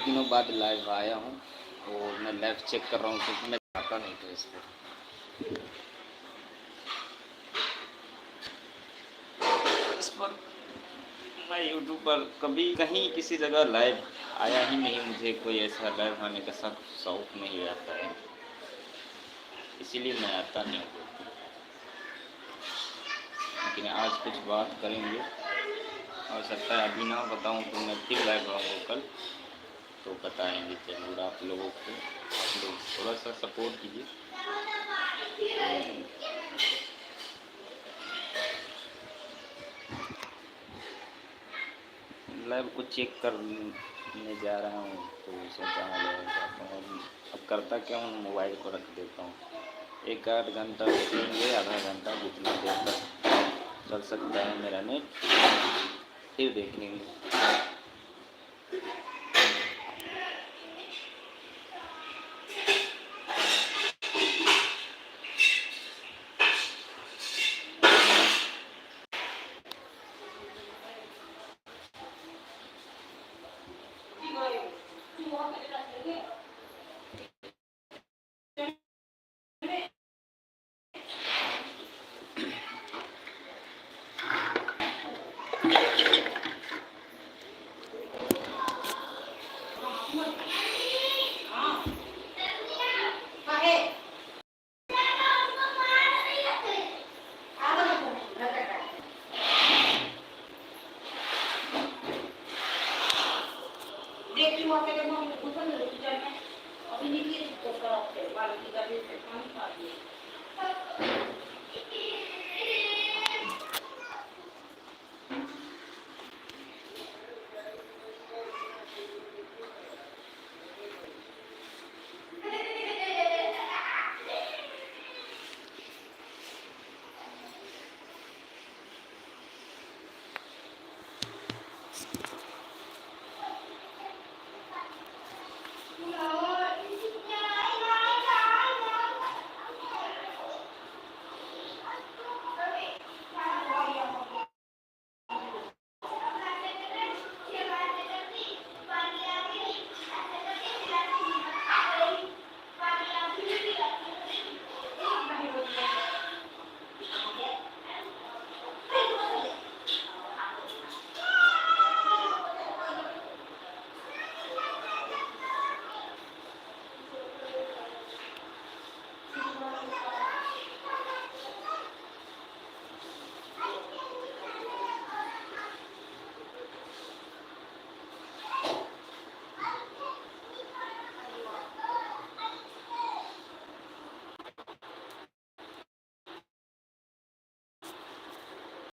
बहुत दिनों बाद लाइव आया हूँ और मैं लाइव चेक कर रहा हूँ क्योंकि मैं आता नहीं था इस पर। मैं यूट्यूब पर कभी कहीं किसी जगह लाइव आया ही नहीं, मुझे कोई ऐसा लाइव आने का शौक नहीं आता है, इसीलिए मैं आता नहीं हूँ। लेकिन आज कुछ बात करेंगे, हो सकता है अभी ना बताऊँ तो मैं फिर लाइव आऊँगा कल, तो बताएंगे जरूर आप लोगों को। आप लोग थोड़ा सा सपोर्ट कीजिए। लाइव को चेक करने जा रहा हूँ तो सोचा मैं लाइव जाता हूँ। अब करता क्या हूँ, मोबाइल को रख देता हूँ। 1 आध घंटा देखेंगे, आधा घंटा जितना देर तक चल सकता है मेरा नेट, फिर देखेंगे।